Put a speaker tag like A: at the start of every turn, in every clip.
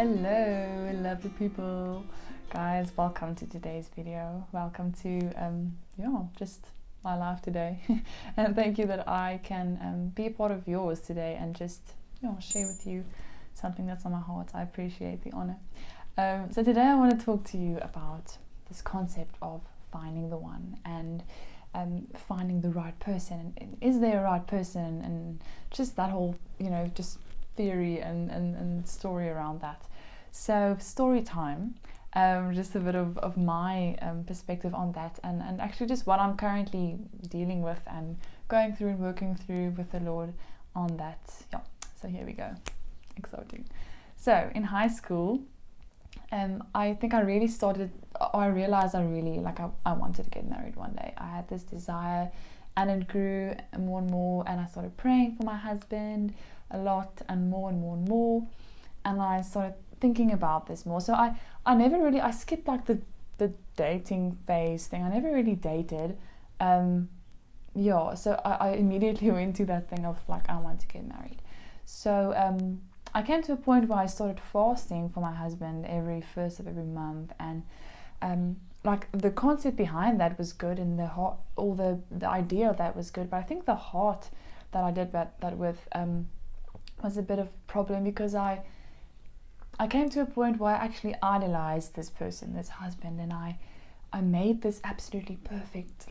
A: Hello, lovely people. Guys, welcome to today's video. Welcome to just my life today. And thank you that I can be a part of yours today and just share with you something that's on my heart. I appreciate the honor. So today I want to talk to you about this concept of finding the one and finding the right person. And is there a right person? And just that whole just theory and story around that. So story time, just a bit of my perspective on that, and actually just what I'm currently dealing with and going through and working through with the Lord on that. Yeah, so here we go. Exciting. So in high school, I think I realized I really I wanted to get married one day. I had this desire and it grew more and more, and I started praying for my husband a lot and more and more and more, and I started thinking about this more. So I skipped the dating phase thing. I never really dated. So I immediately went to that thing of I want to get married. So I came to a point where I started fasting for my husband every first of every month, and the concept behind that was good, and the idea of that was good, but I think the heart that I did that with was a bit of a problem, because I came to a point where I actually idolized this person, this husband, and I made this absolutely perfect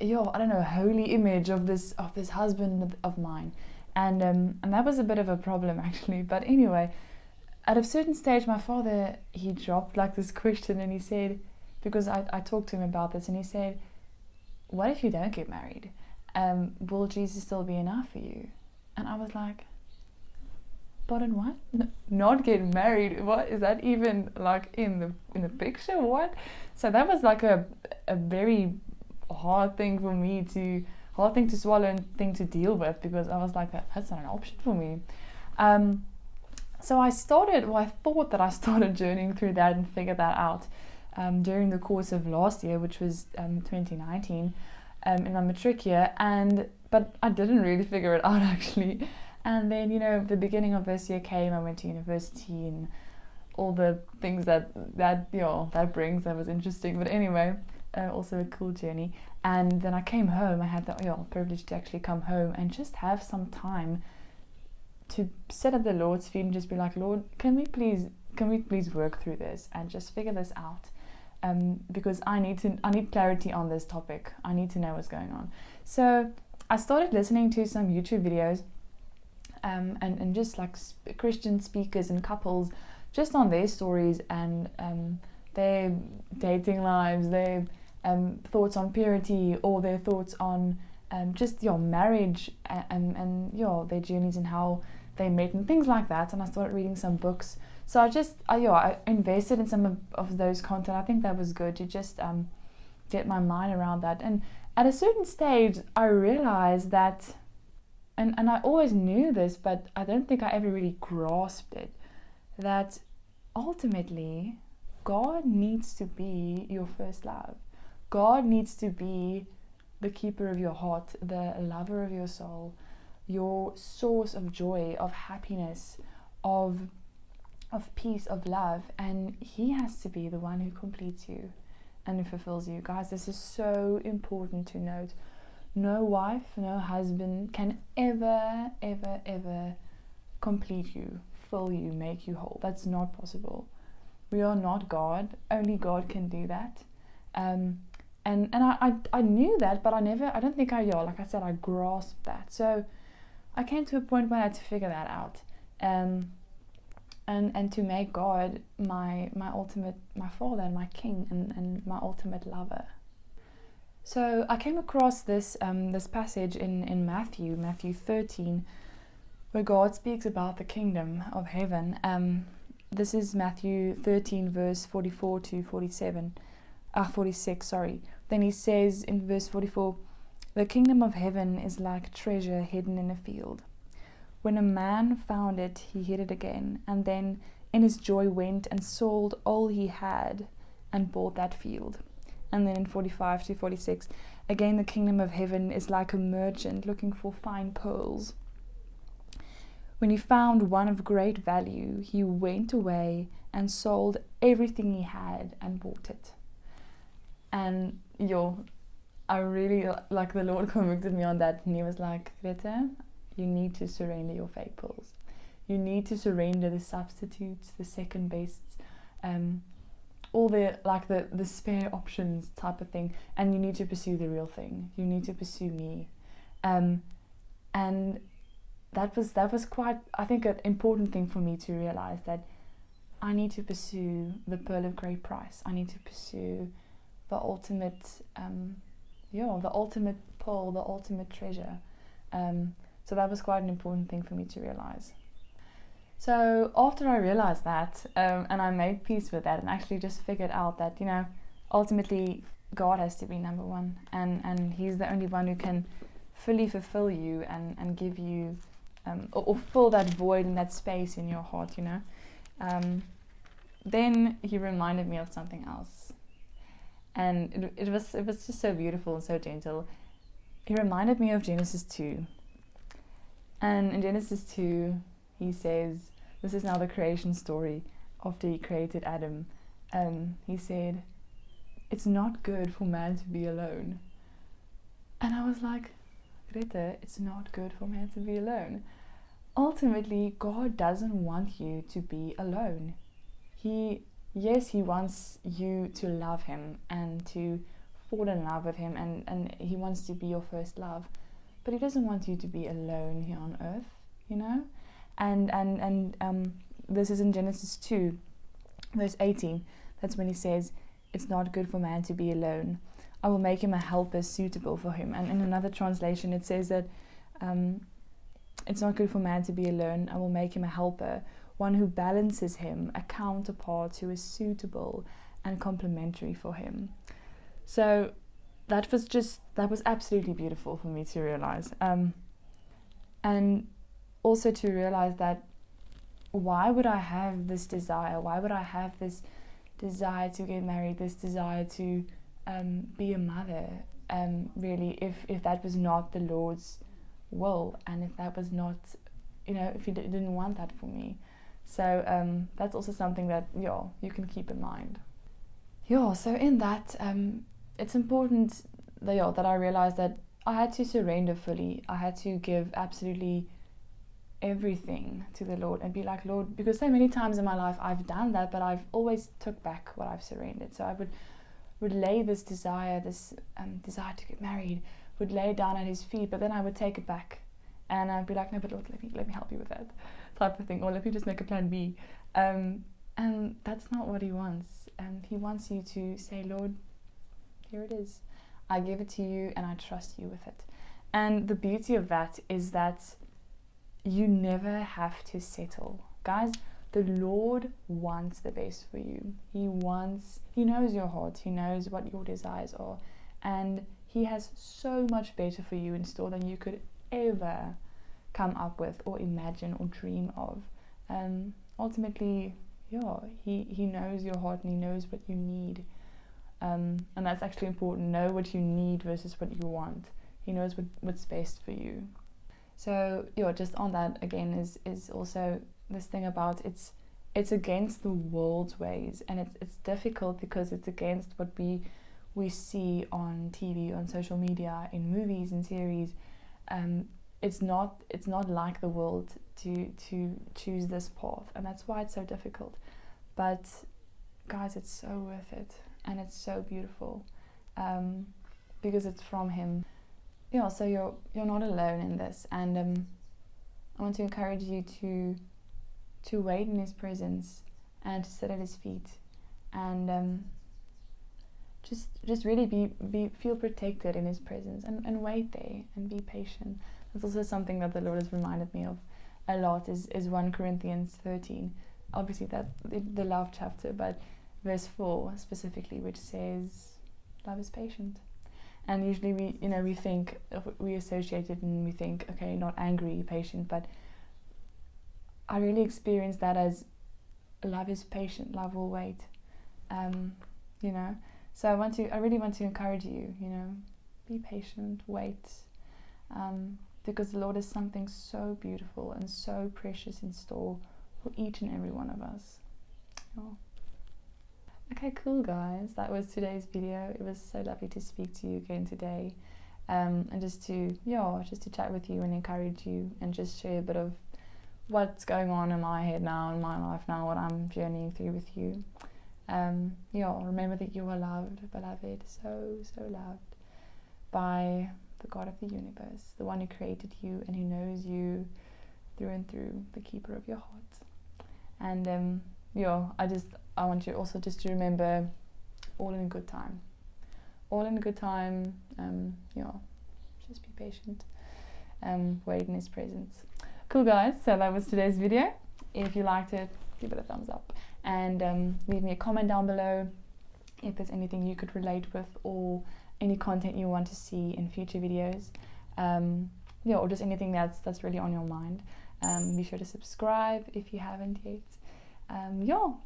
A: holy image of this husband of mine, and that was a bit of a problem actually. But anyway, at a certain stage my father, he dropped this question, and he said, because I talked to him about this, and he said, what if you don't get married? Will Jesus still be enough for you? And I was like, pardon, what? Not get married? What is that even in the picture? What? So that was a very hard thing to swallow and thing to deal with, because I was like, that's not an option for me. So I thought that I started journeying through that and figured that out during the course of last year, which was 2019, in my matric year, but I didn't really figure it out actually. And then the beginning of this year came. I went to university and all the things that brings. That was interesting, but anyway, also a cool journey. And then I came home. I had the privilege to actually come home and just have some time to sit at the Lord's feet and just be like, Lord, can we please work through this and just figure this out? Because I need clarity on this topic. I need to know what's going on. So I started listening to some YouTube videos, and just Christian speakers and couples, just on their stories and their dating lives, their thoughts on purity, or their thoughts on just your marriage and their journeys and how they met and things like that. And I started reading some books. So I invested in some of those content. I think that was good to just get my mind around that. And at a certain stage, I realized that, and I always knew this, but I don't think I ever really grasped it, that ultimately God needs to be your first love. God needs to be the keeper of your heart, the lover of your soul, your source of joy, of happiness, of peace, of love, and He has to be the one who completes you and who fulfills you. Guys, this is so important to note. No wife, no husband can ever complete you, fill you, make you whole. That's not possible. We are not God. Only God can do that. And I knew that, but I don't think I grasped that. So I came to a point where I had to figure that out. And to make God my ultimate, my Father and my King and my ultimate lover. So I came across this passage in Matthew 13, where God speaks about the kingdom of heaven. This is Matthew 13 verse 44 to 46. Then He says in verse 44, the kingdom of heaven is like treasure hidden in a field. When a man found it, he hid it again, and then in his joy went and sold all he had and bought that field. And then in 45 to 46, again, the kingdom of heaven is like a merchant looking for fine pearls. When he found one of great value, he went away and sold everything he had and bought it. And I really, like, the Lord convicted me on that, and he was like, Grete, you need to surrender your fake pearls. You need to surrender the substitutes, the second bests, all the spare options type of thing, and you need to pursue the real thing. You need to pursue me. And that was quite, I think, an important thing for me to realize, that I need to pursue the pearl of great price. I need to pursue the ultimate, the ultimate pearl, the ultimate treasure. So that was quite an important thing for me to realize. So after I realized that, and I made peace with that, and actually just figured out that, ultimately God has to be number one, and he's the only one who can fully fulfill you and give you, or fill that void and that space in your heart, Then he reminded me of something else. And it was just so beautiful and so gentle. He reminded me of Genesis 2. And in Genesis 2, he says, this is now the creation story after he created Adam. He said, it's not good for man to be alone. And I was like, Grete, it's not good for man to be alone. Ultimately, God doesn't want you to be alone. He wants you to love him and to fall in love with him, and he wants to be your first love. But he doesn't want you to be alone here on earth, And this is in Genesis 2, verse 18. That's when he says, it's not good for man to be alone. I will make him a helper suitable for him. And in another translation, it says that it's not good for man to be alone. I will make him a helper, one who balances him, a counterpart who is suitable and complementary for him. So that was absolutely beautiful for me to realize. And also to realize that, why would I have this desire? Why would I have this desire to get married, this desire to be a mother, really, if that was not the Lord's will, and if that was not, if he didn't want that for me. So that's also something that, you can keep in mind. So in that, it's important that I realized that I had to surrender fully. I had to give absolutely everything to the Lord and be like, Lord, because so many times in my life I've done that, but I've always took back what I've surrendered. So I would lay this desire to get married, would lay it down at his feet, but then I would take it back, and I'd be like, no, but Lord, let me help you with that type of thing, or let me just make a plan B. And that's not what he wants. He wants you to say, Lord, here it is. I give it to you and I trust you with it. And the beauty of that is that you never have to settle. Guys, the Lord wants the best for you. He knows your heart. He knows what your desires are. And he has so much better for you in store than you could ever come up with or imagine or dream of. Ultimately, he knows your heart and he knows what you need. And that's actually important. Know what you need versus what you want. He knows what's best for you. So just on that again is also this thing about it's against the world's ways, and it's difficult because it's against what we see on TV, on social media, in movies and series. It's not like the world to choose this path, and that's why it's so difficult. But guys, it's so worth it, and it's so beautiful, because it's from him. So you're not alone in this, and I want to encourage you to wait in his presence and to sit at his feet, and just really feel protected in his presence, and wait there and be patient. That's also something that the Lord has reminded me of a lot is 1 Corinthians 13. Obviously that the love chapter, but verse 4 specifically, which says love is patient. And usually we think, we associate it and we think, okay, not angry, patient, but I really experience that as love is patient, love will wait. So I really want to encourage you, be patient, wait. because the Lord has something so beautiful and so precious in store for each and every one of us. Oh. Okay, cool guys, that was today's video. It was so lovely to speak to you again today, and just to chat with you and encourage you and just share a bit of what's going on in my head now, in my life now, what I'm journeying through with you. Remember that you are loved, beloved, so loved by the God of the universe, the one who created you and who knows you through and through, the keeper of your heart. And I want you also just to remember, all in good time. All in good time. Just be patient. Wait in His presence. Cool guys, so that was today's video. If you liked it, give it a thumbs up and leave me a comment down below if there's anything you could relate with or any content you want to see in future videos, or just anything that's really on your mind. Be sure to subscribe if you haven't yet.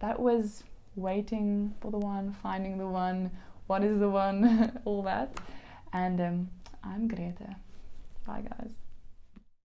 A: That was waiting for the one, finding the one, what is the one, all that. And I'm Grete. Bye guys.